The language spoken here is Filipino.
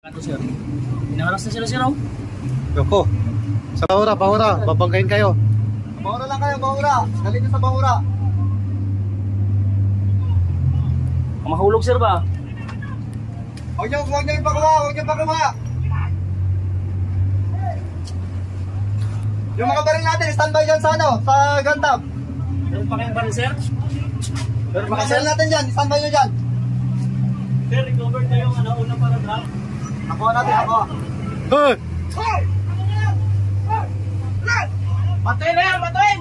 Ato sir. Inaharas na sila sir oh. Yoko. Sa Bahura, babanggain kayo. Bahura lang kayo, Bahura. Dali nyo sa Bahura. Mahulog sir ba? Huwag nyo ipagawa. Yung mga baril natin, standby dyan sa ano, sa gun tap. Meron pa kayong baril sir? Yung mga baril natin dyan, standby nyo dyan. Sir, recover kayong una para drop. Ako natin, ako. Hey! Batuin na yan, batuin!